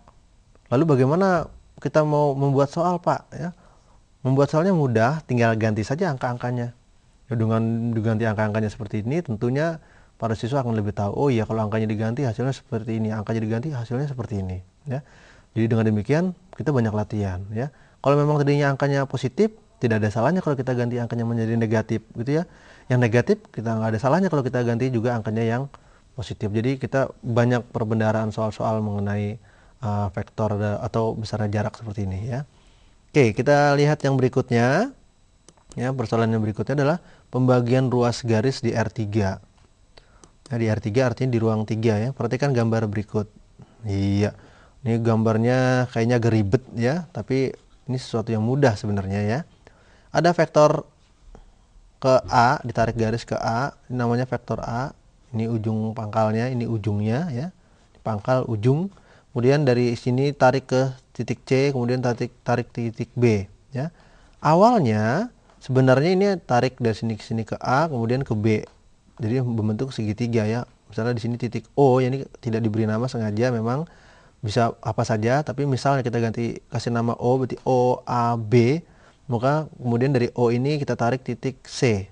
Lalu bagaimana kita mau membuat soal, Pak ya? Membuat soalnya mudah, tinggal ganti saja angka-angkanya. Ya, dengan diganti angka-angkanya seperti ini, tentunya para siswa akan lebih tahu, oh iya kalau angkanya diganti hasilnya seperti ini, angkanya diganti hasilnya seperti ini ya. Jadi dengan demikian kita banyak latihan ya. Kalau memang tadinya angkanya positif, tidak ada salahnya kalau kita ganti angkanya menjadi negatif gitu ya. Yang negatif kita nggak ada salahnya kalau kita ganti juga angkanya yang positif. Jadi kita banyak perbendaharaan soal-soal mengenai vektor atau besarnya jarak seperti ini ya. Oke, kita lihat yang berikutnya. Ya, persoalan yang berikutnya adalah pembagian ruas garis di R3. Nah, di R3 artinya di ruang 3 ya. Perhatikan gambar berikut. Iya. Ini gambarnya kayaknya agak ribet ya, tapi Ini sesuatu yang mudah sebenarnya ya. Ada vektor ke A, ditarik garis ke A, ini namanya vektor A. Ini ujung pangkalnya, ini ujungnya ya. Pangkal ujung. Kemudian dari sini tarik ke titik C, kemudian tarik titik B ya. Awalnya sebenarnya ini tarik dari sini ke sini ke A, kemudian ke B. Jadi membentuk segitiga ya. Misalnya di sini titik O, ya ini tidak diberi nama sengaja, memang bisa apa saja, tapi misalnya kita ganti kasih nama O, berarti O A B, maka kemudian dari O ini kita tarik titik C.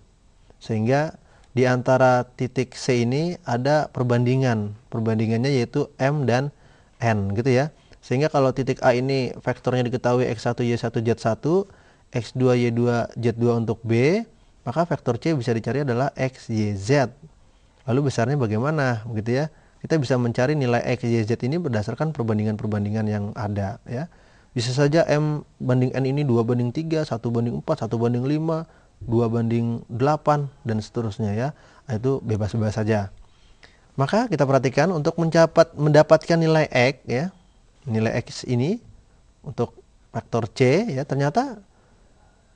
Sehingga di antara titik C ini ada perbandingan. Perbandingannya yaitu M dan N gitu ya. Sehingga kalau titik A ini vektornya diketahui X1 Y1 Z1, X2 Y2 Z2 untuk B, maka vektor C bisa dicari adalah X Y Z. Lalu besarnya bagaimana begitu ya? Kita bisa mencari nilai X Y Z ini berdasarkan perbandingan-perbandingan yang ada ya. Bisa saja M banding N ini 2 banding 3, 1 banding 4, 1 banding 5, 2 banding 8 dan seterusnya ya. Nah, itu bebas-bebas saja. Maka kita perhatikan untuk mendapatkan nilai X ya. Nilai X ini untuk vektor C ya, ternyata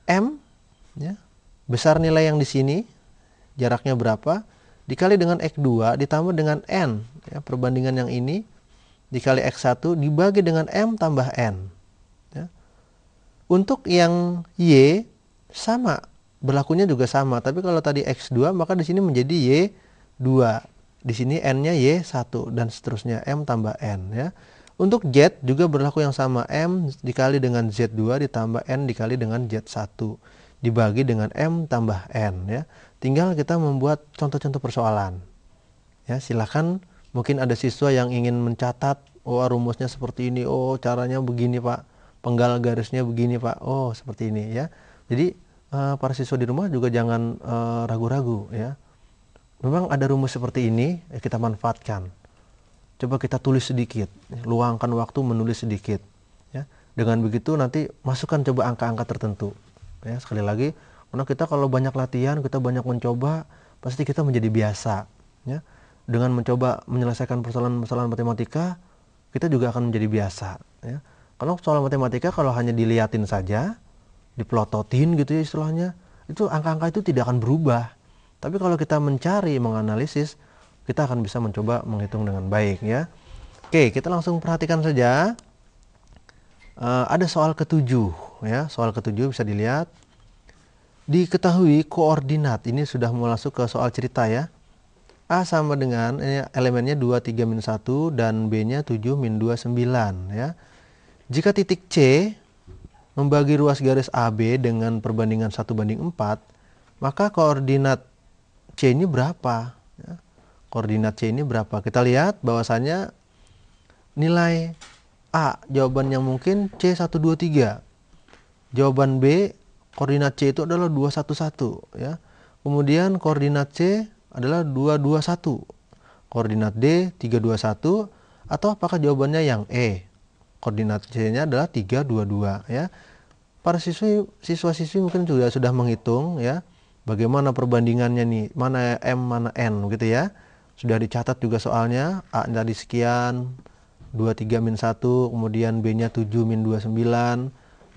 M ya, besar nilai yang di sini jaraknya berapa dikali dengan X2 ditambah dengan N ya, perbandingan yang ini dikali X1 dibagi dengan M tambah N ya. Untuk yang Y sama, berlakunya juga sama, tapi kalau tadi X2 maka di sini menjadi Y2. Di sini N-nya Y1 dan seterusnya M tambah N ya. Untuk Z juga berlaku yang sama, M dikali dengan Z2 ditambah N dikali dengan Z1 dibagi dengan M tambah N ya. Tinggal kita membuat contoh-contoh persoalan. Ya, silakan, mungkin ada siswa yang ingin mencatat, oh rumusnya seperti ini, oh caranya begini Pak, penggal garisnya begini Pak, oh seperti ini ya. Jadi para siswa di rumah juga jangan ragu-ragu ya. Memang ada rumus seperti ini, kita manfaatkan. Coba kita tulis sedikit, luangkan waktu menulis sedikit. Ya. Dengan begitu nanti masukkan coba angka-angka tertentu. Ya, sekali lagi, karena kita kalau banyak latihan, kita banyak mencoba, pasti kita menjadi biasa. Ya. Dengan mencoba menyelesaikan persoalan-persoalan matematika, kita juga akan menjadi biasa. Ya. Kalau soal matematika, kalau hanya dilihatin saja, dipelototin gitu ya istilahnya, itu angka-angka itu tidak akan berubah. Tapi kalau kita mencari, menganalisis, kita akan bisa mencoba menghitung dengan baik ya. Oke, kita langsung perhatikan saja. Ada soal ketujuh ya. Soal ketujuh bisa dilihat. Diketahui koordinat, ini sudah mau masuk ke soal cerita ya. A sama dengan elemennya 2, 3, min 1 dan B-nya 7, min 2, 9 ya. Jika titik C membagi ruas garis AB dengan perbandingan 1 banding 4, maka koordinat C ini berapa? Ya. Koordinat C ini berapa? Kita lihat bahwasannya nilai A, jawaban yang mungkin C123. Jawaban B, koordinat C itu adalah 211 ya. Kemudian koordinat C adalah 221. Koordinat D 321, atau apakah jawabannya yang E? Koordinat C-nya adalah 322 ya. Para siswa-siswi mungkin sudah menghitung ya. Bagaimana perbandingannya nih? Mana M, mana N gitu ya. Sudah dicatat juga soalnya. A tadi sekian, 23 min 1, kemudian B-nya 7 min 29.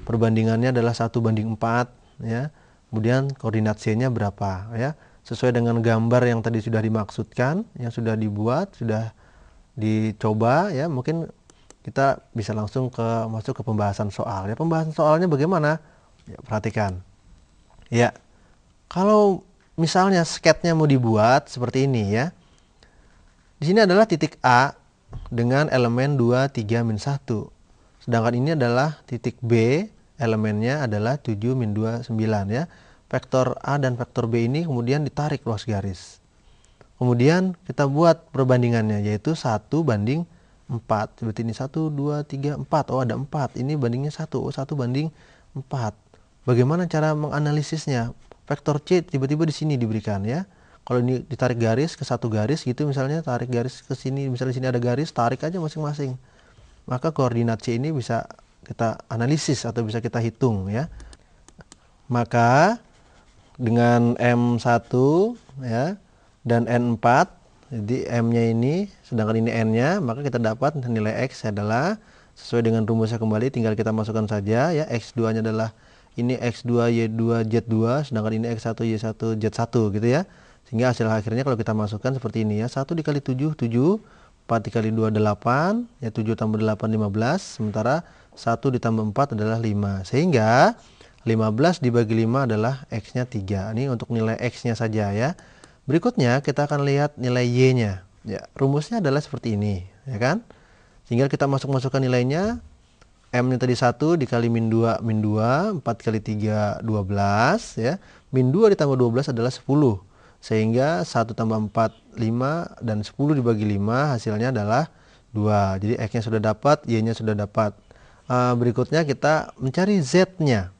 Perbandingannya adalah 1 banding 4 ya. Kemudian koordinat C-nya berapa ya? Sesuai dengan gambar yang tadi sudah dimaksudkan, yang sudah dibuat, sudah dicoba ya. Mungkin kita bisa langsung masuk ke pembahasan soal ya. Pembahasan soalnya bagaimana? Ya, perhatikan. Ya. Kalau misalnya sketnya mau dibuat seperti ini ya. Di sini adalah titik A dengan elemen 2, 3, min 1. Sedangkan ini adalah titik B, elemennya adalah 7, min 2, 9 ya. Vektor A dan vektor B ini kemudian ditarik ruas garis. Kemudian kita buat perbandingannya, yaitu 1 banding 4. Berarti ini 1, 2, 3, 4. Oh ada 4. Ini bandingnya 1. Oh 1 banding 4. Bagaimana cara menganalisisnya? Vektor C tiba-tiba di sini diberikan ya. Kalau ini ditarik garis ke satu garis gitu, misalnya tarik garis ke sini, misalnya di sini ada garis, tarik aja masing-masing. Maka koordinat C ini bisa kita analisis atau bisa kita hitung ya. Maka dengan M1 ya dan N4, jadi M-nya ini sedangkan ini N-nya, maka kita dapat nilai X adalah sesuai dengan rumusnya kembali, tinggal kita masukkan saja ya. X2 nya adalah ini X2 Y2 Z2, sedangkan ini X1 Y1 Z1 gitu ya. Sehingga hasil akhirnya kalau kita masukkan seperti ini ya, 1 dikali 7 7, 4 dikali 2 8, ya 7 tambah 8 15, sementara 1 ditambah 4 adalah 5. Sehingga 15 dibagi 5 adalah X-nya 3. Ini untuk nilai X-nya saja ya. Berikutnya kita akan lihat nilai Y-nya. Ya, rumusnya adalah seperti ini, ya kan? Tinggal kita masukkan nilainya. M-nya tadi 1 dikali min 2, 4 kali 3, 12 ya. Min 2 ditambah 12 adalah 10. Sehingga 1 tambah 4, 5, dan 10 dibagi 5 hasilnya adalah 2. Jadi X-nya sudah dapat, Y-nya sudah dapat. Berikutnya kita mencari Z-nya.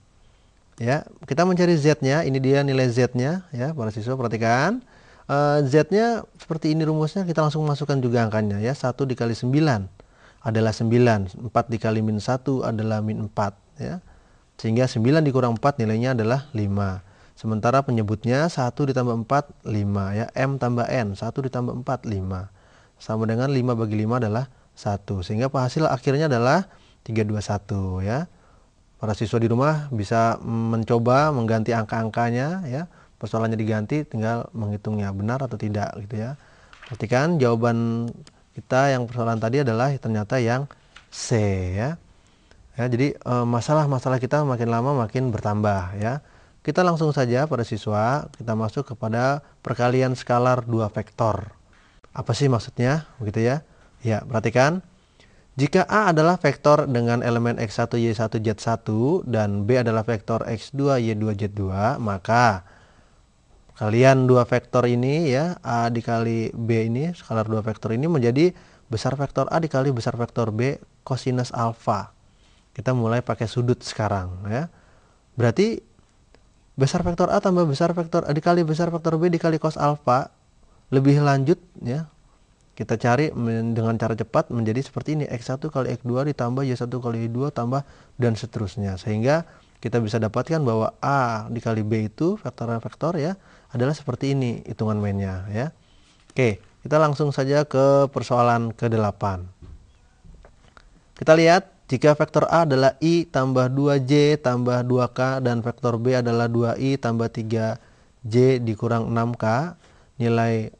Ya, kita mencari Z-nya, ini dia nilai Z-nya ya, para siswa perhatikan. Z-nya seperti ini rumusnya, kita langsung masukkan juga angkanya ya. 1 dikali 9 adalah 9, 4 dikali min 1 adalah min 4 ya. Sehingga 9 dikurang 4 nilainya adalah 5. Sementara penyebutnya 1 ditambah 4 5 ya. M tambah N, 1 ditambah 4 5. Sama dengan 5 bagi 5 adalah 1. Sehingga hasil akhirnya adalah 321 ya. Para siswa di rumah bisa mencoba mengganti angka-angkanya ya. Persoalannya diganti, tinggal menghitungnya benar atau tidak gitu ya. Perhatikan jawaban kita yang persoalan tadi adalah ternyata yang C ya. Ya, jadi masalah-masalah kita makin lama makin bertambah ya. Kita langsung saja pada siswa, kita masuk kepada perkalian skalar 2 vektor. Apa sih maksudnya? Begitu ya. Ya, perhatikan. Jika A adalah vektor dengan elemen X1 Y1 Z1 dan B adalah vektor X2 Y2 Z2, maka kalian dua vektor ini ya, A dikali B ini, skalar dua vektor ini menjadi besar vektor A dikali besar vektor B kosinus alfa. Kita mulai pakai sudut sekarang ya. Berarti besar vektor A tambah besar vektor A dikali besar vektor B dikali cos alfa. Lebih lanjut ya, kita cari dengan cara cepat menjadi seperti ini. X1 kali X2 ditambah Y1 kali Y2 tambah dan seterusnya. Sehingga kita bisa dapatkan bahwa A dikali B itu vektor-vektor ya adalah seperti ini hitungan mainnya ya. Oke, kita langsung saja ke persoalan ke-8. Kita lihat jika vektor A adalah I tambah 2J tambah 2K dan vektor B adalah 2I tambah 3J dikurang 6K, nilai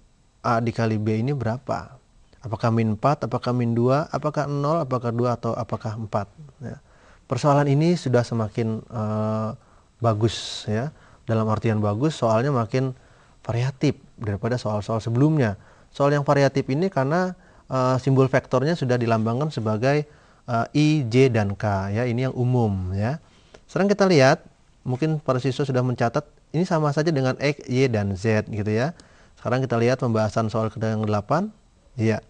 A dikali B ini berapa? Apakah min 4, apakah min 2, apakah 0, apakah 2, atau apakah 4 ya. Persoalan ini sudah semakin bagus ya. Dalam artian bagus, soalnya makin variatif daripada soal-soal sebelumnya. Soal yang variatif ini karena simbol vektornya sudah dilambangkan sebagai I, J, dan K ya. Ini yang umum ya. Sekarang kita lihat, mungkin para siswa sudah mencatat, ini sama saja dengan X, Y, dan Z gitu ya. Sekarang kita lihat pembahasan soal ke-8 ya.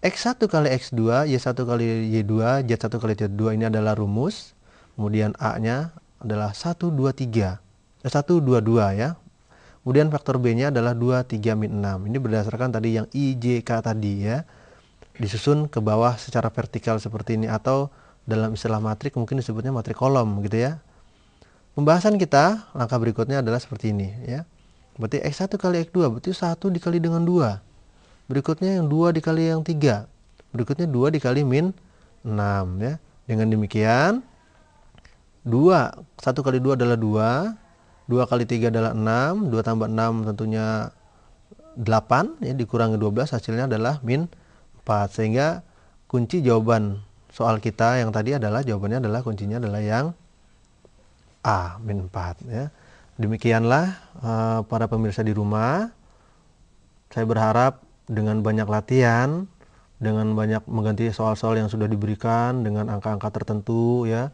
X1 kali X2, Y1 kali Y2, Z1 kali Z2 ini adalah rumus. Kemudian A-nya adalah 1, 2, 3. 1, 2, 2 ya. Kemudian faktor B-nya adalah 2, 3, min 6. Ini berdasarkan tadi yang I, J, K tadi ya. Disusun ke bawah secara vertikal seperti ini, atau dalam istilah matrik mungkin disebutnya matrik kolom gitu ya. Pembahasan kita langkah berikutnya adalah seperti ini ya. Berarti X1 kali X2 berarti 1 dikali dengan 2. Berikutnya yang 2 dikali yang 3. Berikutnya 2 dikali min 6 ya. Dengan demikian 1 kali 2 adalah 2. 2 kali 3 adalah 6. 2 tambah 6 tentunya 8 ya, dikurangi 12 hasilnya adalah min 4. Sehingga kunci jawaban soal kita yang tadi adalah jawabannya adalah kuncinya adalah yang A, min 4 ya. Demikianlah para pemirsa di rumah. Saya berharap dengan banyak latihan, dengan banyak mengganti soal-soal yang sudah diberikan dengan angka-angka tertentu ya,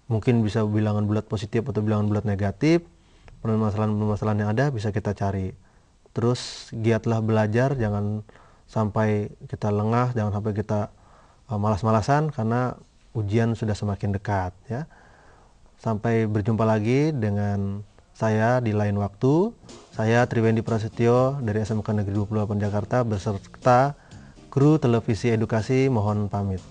mungkin bisa bilangan bulat positif atau bilangan bulat negatif, permasalahan-permasalahan yang ada bisa kita cari. Terus giatlah belajar, jangan sampai kita lengah, jangan sampai kita malas-malasan karena ujian sudah semakin dekat ya. Sampai berjumpa lagi dengan saya di lain waktu. Saya Triwendi Prasetyo dari SMK Negeri 28 Jakarta beserta kru televisi edukasi mohon pamit.